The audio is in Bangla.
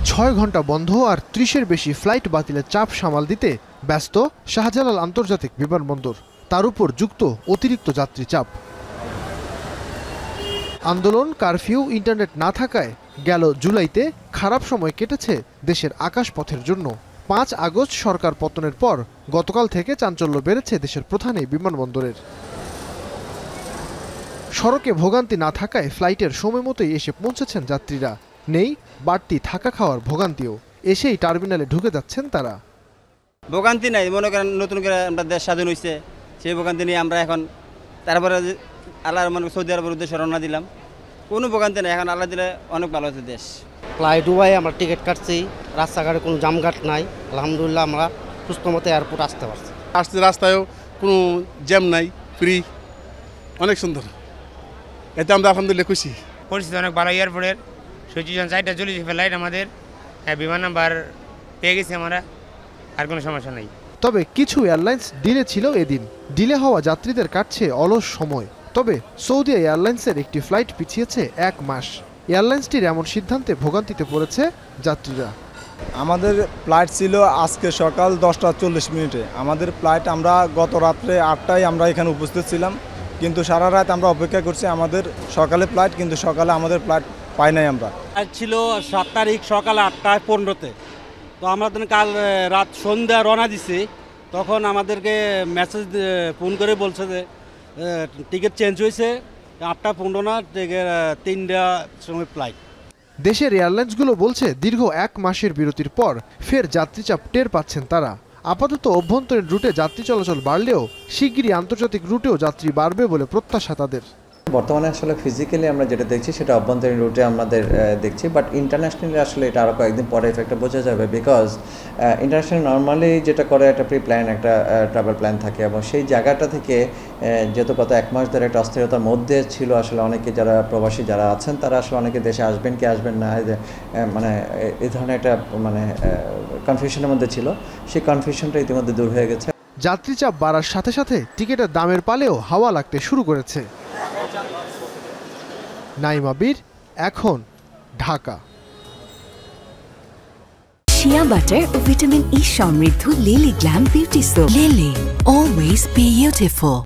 6 ঘন্টা বন্ধ আর 30-এর বেশি ফ্লাইট বাতিলের চাপ সামাল দিতে ব্যস্ত শাহজালাল আন্তর্জাতিক বিমানবন্দর। তার উপর যুক্ত অতিরিক্ত যাত্রী চাপ। আন্দোলন, কারফিউ, ইন্টারনেট না থাকায় গেল জুলাইতে খারাপ সময় কেটেছে দেশের আকাশপথের জন্য। 5 আগস্ট সরকার পতনের পর গতকাল থেকে চাঞ্চল্য বেড়েছে দেশের প্রধান এই বিমানবন্দরের। সড়কে ভোগান্তি না থাকায় ফ্লাইটের সময় মতোই এসে পৌঁছেছেন যাত্রীরা। নেই বাড়তি থাকা খাওয়ার ভোগান্তিও। এসেই টার্মিনালে ঢুকে যাচ্ছেন তারা। ভোগান্তি নাই, মনে করেন নতুন করে আমরা দেশ স্বাধীন হয়েছে, সেই ভোগান্তি নিয়ে আমরা এখন তারপরে আল্লাহর মনে সৌদি আরবের উদ্দেশ্যে রওনা দিলাম। কোনো ভোগান্তি নেই, এখন আল্লাহ দিলে অনেক ভালো হচ্ছে দেশ। ফ্লাইট দুবাই আমরা টিকিট কাটছি, রাস্তাঘাটে কোনো জামঘাট নাই। আলহামদুলিল্লাহ আমরা সুস্থ মতো এয়ারপোর্ট আসতে পারছি। রাস্তায়ও কোনো জ্যাম নাই, ফ্রি, অনেক সুন্দর। এতে আমরা আলহামদুলিল্লাহ খুশি। পরিস্থিতি অনেক ভালো এয়ারপোর্টের। সিচুয়েশন 4টা 40 ফ্লাইট আমাদের, বিমান নাম্বার পেয়ে গেছি আমরা, আর কোনো সমস্যা নেই। তবে কিছু এয়ারলাইন্স ডিলে ছিল এদিন। ডিলে হওয়া যাত্রীদের কাটছে অলস সময়। তবে সৌদি এয়ারলাইন্সের একটি ফ্লাইট পিছিয়েছে 1 মাস। এয়ারলাইন্সটির এমন সিদ্ধান্তে ভোগান্তিতে পড়েছে যাত্রীরা। আমাদের ফ্লাইট ছিল আজকে সকাল 10:40। আমাদের ফ্লাইট আমরা গত রাত্রে 8টায় আমরা এখানে উপস্থিত ছিলাম, কিন্তু সারা রাত আমরা অপেক্ষা করছি আমাদের সকালে ফ্লাইট, কিন্তু সকালে আমাদের ফ্লাইট পাই নাই আমরা। ছিল 7 তারিখ সকাল 8:15-তে। তো আমরা কাল রাত সন্ধ্যা রওনা দিছি, তখন আমাদেরকে মেসেজ ফোন করে বলছে যে টিকিট চেঞ্জ হয়েছে, 8:15 না, 3টার সময় ফ্লাইট। দেশের এয়ারলাইন্সগুলো বলছে দীর্ঘ 1 মাসের বিরতির পর ফের যাত্রী চাপ টের পাচ্ছেন তারা। আপাতত অভ্যন্তরীণ রুটে যাত্রী চলাচল বাড়লেও শিগগিরই আন্তর্জাতিক রুটেও যাত্রী বাড়বে বলে প্রত্যাশা তাদের। বর্তমানে আসলে ফিজিক্যালি আমরা যেটা দেখছি সেটা অভ্যন্তরীণ রুটে আমাদের দেখছি, বাট ইন্টারন্যাশনালি আসলে এটা আরও কয়েকদিন পরে এফেক্টটা বোঝা যাবে। বিকজ ইন্টারন্যাশনাল নর্মালি যেটা করে একটা প্রি প্ল্যান, একটা ট্রাভেল প্ল্যান থাকে, এবং সেই জায়গাটা থেকে যেহেতু গত 1 মাস ধরে একটা অস্থিরতার মধ্যে ছিল আসলে অনেকে, যারা প্রবাসী যারা আছেন তারা আসলে অনেকে দেশে আসবেন কি আসবেন না, মানে এই ধরনের একটা মানে কনফিউশনের মধ্যে ছিল। সেই কনফিউশনটা ইতিমধ্যে দূর হয়ে গেছে। যাত্রী চাপ বাড়ার সাথে সাথে টিকিটের দামের পালেও হাওয়া লাগতে শুরু করেছে। নাইমা বীর, এখন, ঢাকা। শিয়া বাটার ও ভিটামিন ই সমৃদ্ধ lily glam beauty soap. Lily, always beautiful.